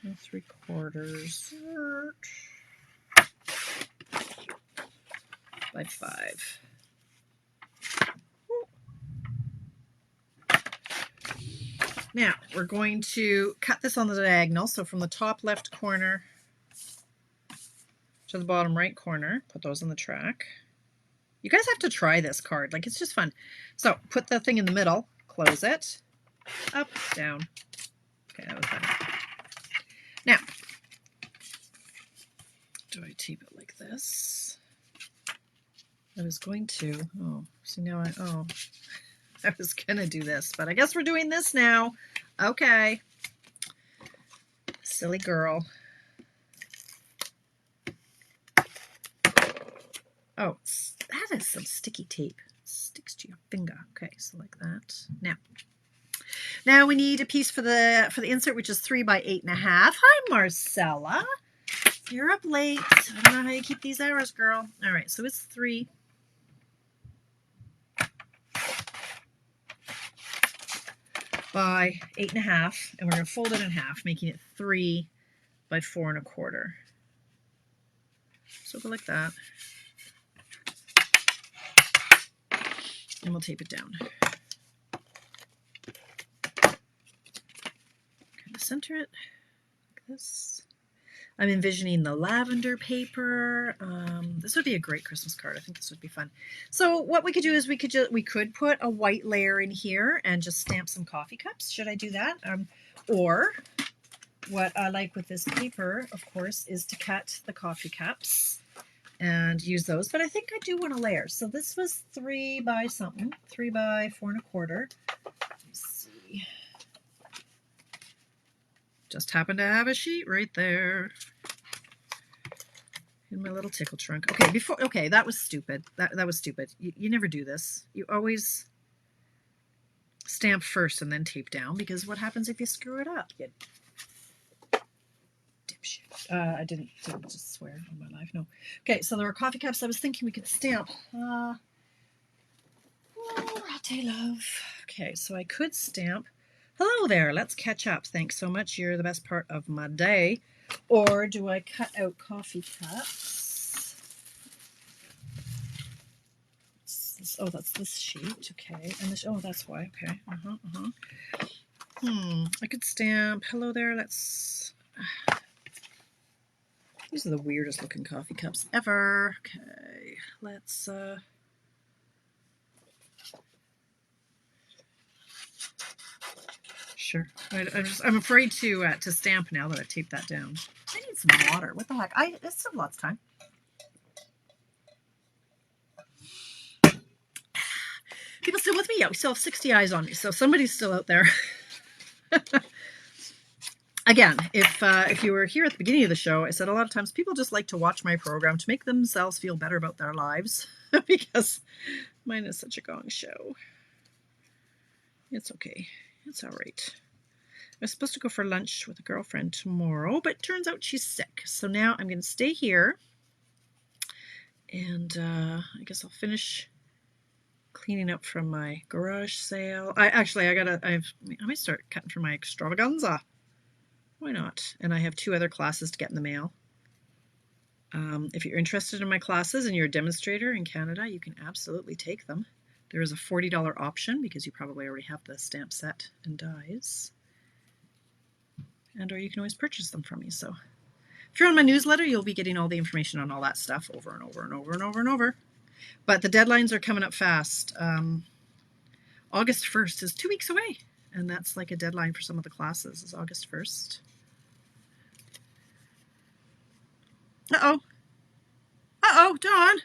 3/4 by 5. Now we're going to cut this on the diagonal. So from the top left corner to the bottom right corner, put those on the track. You guys have to try this card. Like, it's just fun. So put the thing in the middle, close it, up, down. Okay, that was better. Now, do I tape it like this? I was going to, oh, see now I was gonna do this, but I guess we're doing this now. Okay. Silly girl. Oh, that is some sticky tape. sticks to your finger. Okay, so like that. Now we need a piece for the insert, which is 3 by 8.5. Hi, Marcella. You're up late. I don't know how you keep these hours, girl. All right, so it's 3 by 8.5, and we're going to fold it in half, making it 3 by 4.25. So go like that, and we'll tape it down. Kind of center it like this. I'm envisioning the lavender paper. This would be a great Christmas card. I think this would be fun. So what we could do is we could put a white layer in here and just stamp some coffee cups. Should I do that? Or what I like with this paper, of course, is to cut the coffee cups and use those. But I think I do want a layer. So this was 3 by something, 3 by 4.25. Let's see. Just happen to have a sheet right there in my little tickle trunk. Okay, that was stupid. That was stupid. You never do this. You always stamp first and then tape down, because what happens if you screw it up? You dipshit. I didn't just swear on my life. No. Okay, so there were coffee cups. I was thinking we could stamp. Latte love. Okay, so I could stamp. Hello there, let's catch up. Thanks so much. You're the best part of my day. Or do I cut out coffee cups? Oh, that's this sheet. Okay. And this, oh, that's why. Okay. I could stamp. Hello there. Let's. These are the weirdest looking coffee cups ever. Okay. Let's. Sure. I'm afraid to stamp now that I've taped that down. I need some water. What the heck? It's still lots of time. People still with me? Yeah, we still have 60 eyes on me, so somebody's still out there. Again, if you were here at the beginning of the show, I said a lot of times people just like to watch my program to make themselves feel better about their lives, because mine is such a gong show. It's okay. It's all right. I was supposed to go for lunch with a girlfriend tomorrow, but it turns out she's sick. So now I'm going to stay here, and I guess I'll finish cleaning up from my garage sale. I might start cutting for my extravaganza. Why not? And I have 2 other classes to get in the mail. If you're interested in my classes and you're a demonstrator in Canada, you can absolutely take them. There is a $40 option, because you probably already have the stamp set and dies. Or you can always purchase them from me. So if you're on my newsletter, you'll be getting all the information on all that stuff over and over and over and over and over. But the deadlines are coming up fast. August 1st is 2 weeks away. And that's like a deadline for some of the classes, is August 1st. Uh-oh, Dawn.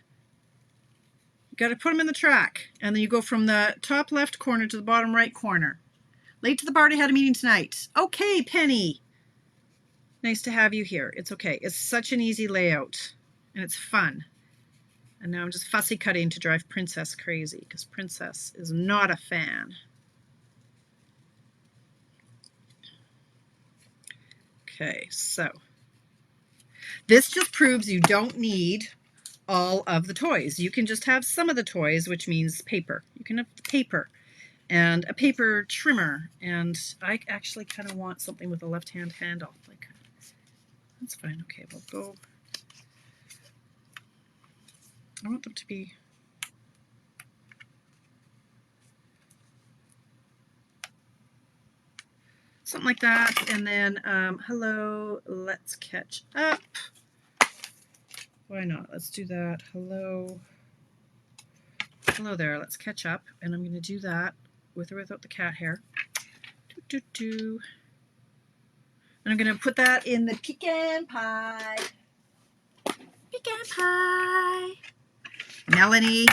You got to put them in the track. And then you go from the top left corner to the bottom right corner. Late to the party, had a meeting tonight. Okay, Penny. Nice to have you here. It's okay. It's such an easy layout, and it's fun. And now I'm just fussy cutting to drive Princess crazy, because Princess is not a fan. Okay, so this just proves you don't need all of the toys. You can just have some of the toys, which means paper. You can have paper and a paper trimmer, and I actually kind of want something with a left-hand handle. Like, that's fine. Okay, we'll go. I want them to be something like that. And then, hello, let's catch up. Why not? Let's do that. Hello there, let's catch up. And I'm going to do that with or without the cat hair. And I'm going to put that in the pecan pie. Pecan pie. Melanie,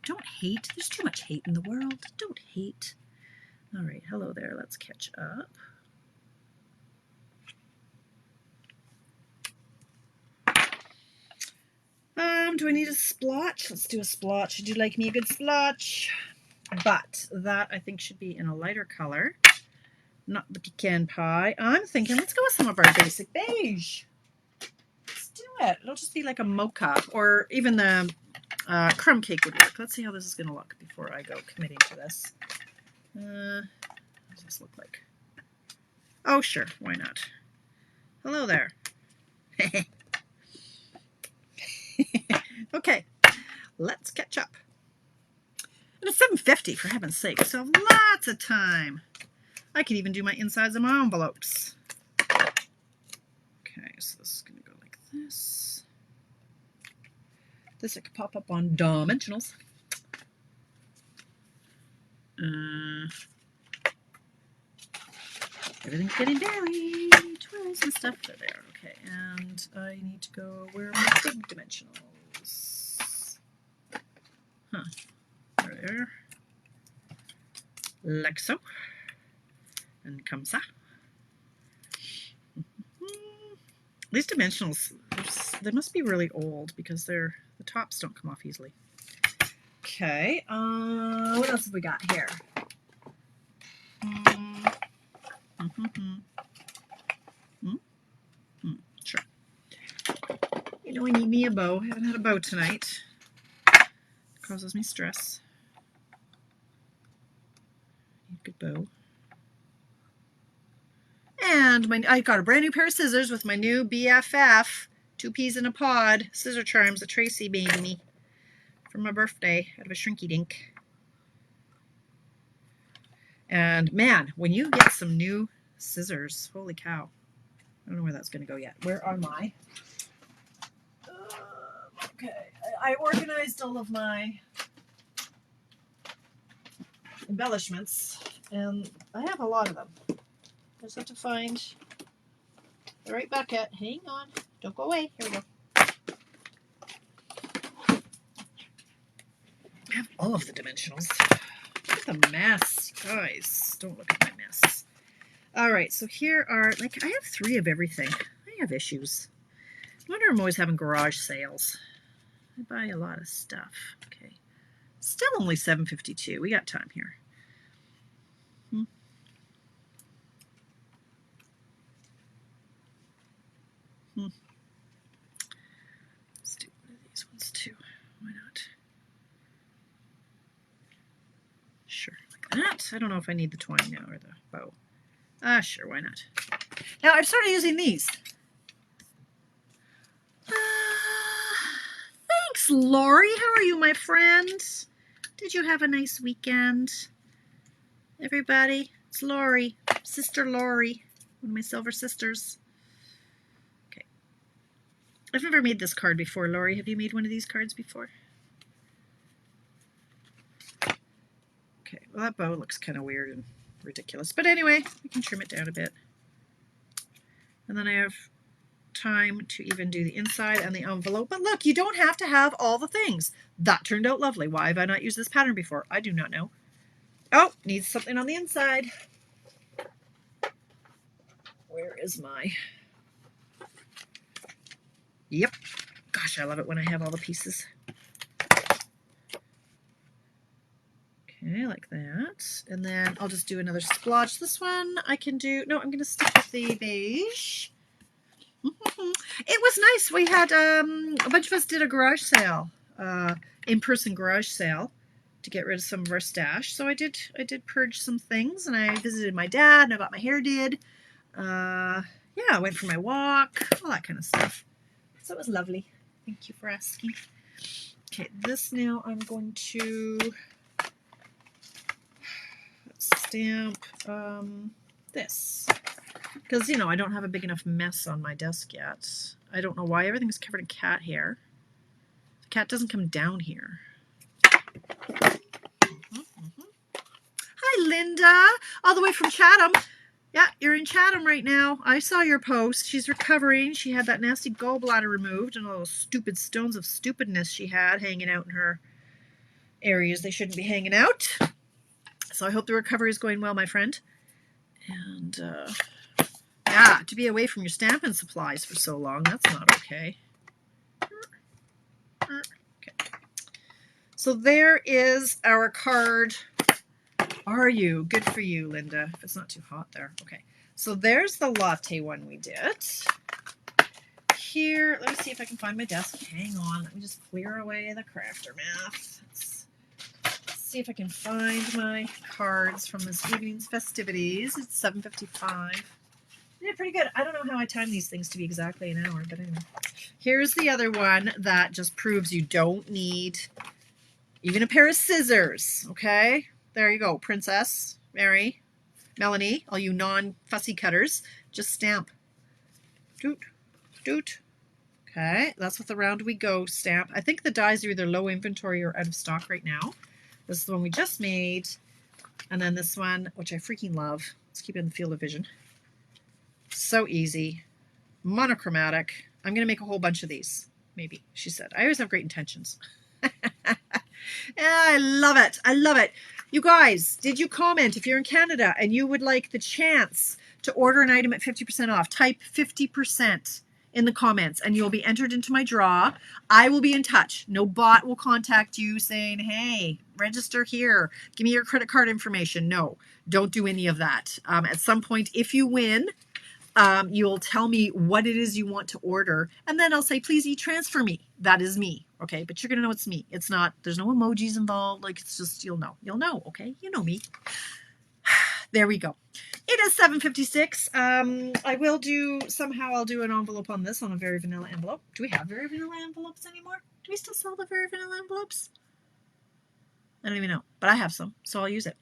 don't hate. There's too much hate in the world. Don't hate. All right, hello there. Let's catch up. Do I need a splotch? Let's do a splotch. Would you like me a good splotch? But that I think should be in a lighter color, not the pecan pie. I'm thinking let's go with some of our basic beige. Let's do it. It'll just be like a mocha, or even the crumb cake would work. Let's see how this is going to look before I go committing to this. What does this look like? Oh, sure. Why not? Hello there. Okay, let's catch up. And it's $7.50 for heaven's sake, so lots of time. I could even do my insides of my envelopes. Okay, so this is going to go like this. This I could pop up on dimensionals. Everything's getting buried. Twirls and stuff. There. Okay, and I need to go where are my big dimensionals? Huh. There. Like so. And comme ça. These dimensionals, they must be really old because the tops don't come off easily. Okay, what else have we got here? Sure. You know I need me a bow. I haven't had a bow tonight. It causes me stress. Need a good bow. And I got a brand new pair of scissors with my new BFF 2 peas in a pod scissor charms that Tracy made me for my birthday out of a shrinky dink. And man, when you get some new scissors, holy cow. I don't know where that's going to go yet. Where are my? Okay, I organized all of my embellishments, and I have a lot of them. I just have to find the right bucket. Hang on. Don't go away. Here we go. I have all of the dimensionals. Look at the mess. Guys, don't look at my mess. All right, so here are, like, I have 3 of everything. I have issues. I wonder I'm always having garage sales. I buy a lot of stuff. Okay. Still only $7.52. We got time here. Let's do one of these ones too. Why not? Sure, like that. I don't know if I need the twine now or the bow. Sure, why not? Now I've started using these. Thanks, Lori. How are you, my friend? Did you have a nice weekend? Everybody, it's Lori, Sister Lori, one of my silver sisters. Okay. I've never made this card before. Lori, have you made one of these cards before? Okay, well that bow looks kind of weird and ridiculous. But anyway, we can trim it down a bit. And then I have time to even do the inside and the envelope. But look, you don't have to have all the things. That turned out lovely. Why have I not used this pattern before? I do not know. Oh, needs something on the inside. Where is my... Yep. Gosh, I love it when I have all the pieces. Okay, like that. And then I'll just do another splotch. This one I can do... No, I'm going to stick with the beige. It was nice. We had... a bunch of us did a garage sale. In-person garage sale to get rid of some of our stash. So I did purge some things, and I visited my dad, and I got my hair did. Yeah, I went for my walk, all that kind of stuff. So it was lovely. Thank you for asking. Okay, this now I'm going to stamp this. Because, you know, I don't have a big enough mess on my desk yet. I don't know why everything's covered in cat hair. The cat doesn't come down here. Hi, Linda, all the way from Chatham. Yeah, you're in Chatham right now. I saw your post. She's recovering. She had that nasty gallbladder removed and all those stupid stones of stupidness she had hanging out in her areas they shouldn't be hanging out. So I hope the recovery is going well, my friend. And, yeah, to be away from your Stampin' supplies for so long, that's not okay. Okay. So there is our card. Are you? Good for you, Linda. If it's not too hot there. Okay. So there's the latte one we did. Here, let me see if I can find my desk. Hang on. Let me just clear away the crafter math. Let's see if I can find my cards from this evening's festivities. It's 7:55. Yeah, pretty good. I don't know how I time these things to be exactly an hour, but anyway. Here's the other one that just proves you don't need even a pair of scissors, okay? There you go, Princess, Mary, Melanie, all you non-fussy cutters, just stamp. Doot, doot. Okay, that's with the Round We Go stamp. I think the dies are either low inventory or out of stock right now. This is the one we just made. And then this one, which I freaking love. Let's keep it in the field of vision. So easy. Monochromatic. I'm going to make a whole bunch of these, maybe, she said. I always have great intentions. I love it. I love it. You guys, did you comment if you're in Canada and you would like the chance to order an item at 50% off? Type 50% in the comments and you'll be entered into my draw. I will be in touch. No bot will contact you saying, hey, register here. Give me your credit card information. No, don't do any of that. At some point, if you win, you'll tell me what it is you want to order. And then I'll say, please e-transfer me. That is me. Okay. But you're going to know it's me. It's not, there's no emojis involved. Like it's just, you'll know. Okay. You know me. There we go. It is 7:56. I will do, somehow I'll do an envelope on this on a Very Vanilla envelope. Do we have Very Vanilla envelopes anymore? Do we still sell the Very Vanilla envelopes? I don't even know, but I have some, so I'll use it.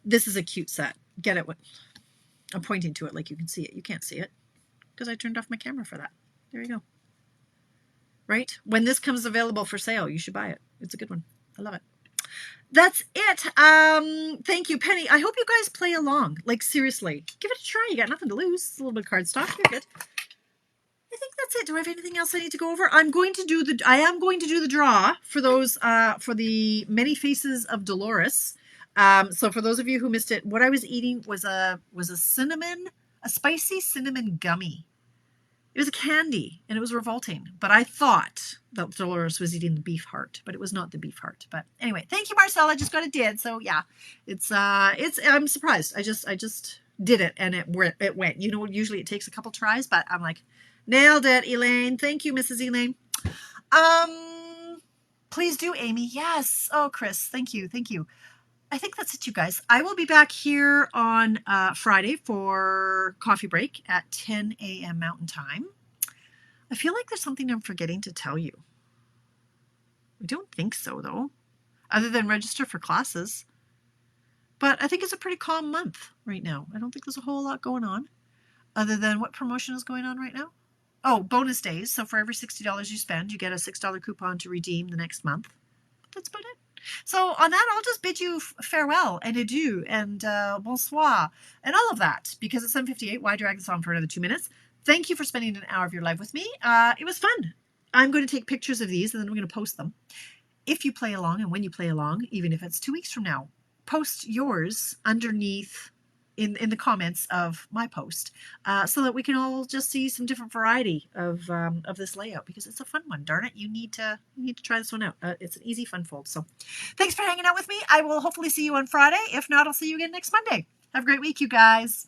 This is a cute set. Get it? I'm pointing to it like you can see it. You can't see it because I turned off my camera for that. There you go. Right? When this comes available for sale, you should buy it. It's a good one. I love it. That's it. Thank you, Penny. I hope you guys play along. Like, seriously. Give it a try. You got nothing to lose. It's a little bit of cardstock. You're good. I think that's it. Do I have anything else I need to go over? I am going to do the draw for those, for the Many Faces of Dolores. So for those of you who missed it, what I was eating was a spicy cinnamon gummy. It was a candy and it was revolting, but I thought that Dolores was eating the beef heart, but it was not the beef heart. But anyway, thank you, Marcel. I just got it did. So yeah, I'm surprised. I just did it and it went. You know, usually it takes a couple tries, but I'm like, nailed it, Elaine. Thank you, Mrs. Elaine. Please do, Amy. Yes. Oh, Chris. Thank you. Thank you. I think that's it, you guys. I will be back here on Friday for coffee break at 10 a.m. Mountain Time. I feel like there's something I'm forgetting to tell you. I don't think so, though, other than register for classes. But I think it's a pretty calm month right now. I don't think there's a whole lot going on, other than what promotion is going on right now. Oh, bonus days. So for every $60 you spend, you get a $6 coupon to redeem the next month. That's about it. So on that, I'll just bid you farewell and adieu and bonsoir and all of that, because it's 7:58. Why drag this on for another 2 minutes? Thank you for spending an hour of your life with me. It was fun. I'm going to take pictures of these and then I'm going to post them. If you play along and when you play along, even if it's 2 weeks from now, post yours underneath in the comments of my post so that we can all just see some different variety of this layout, because it's a fun one. Darn it, you need to try this one out. It's an easy fun fold. So thanks for hanging out with me. I will hopefully see you on Friday. If not, I'll see you again next Monday. Have a great week, you guys.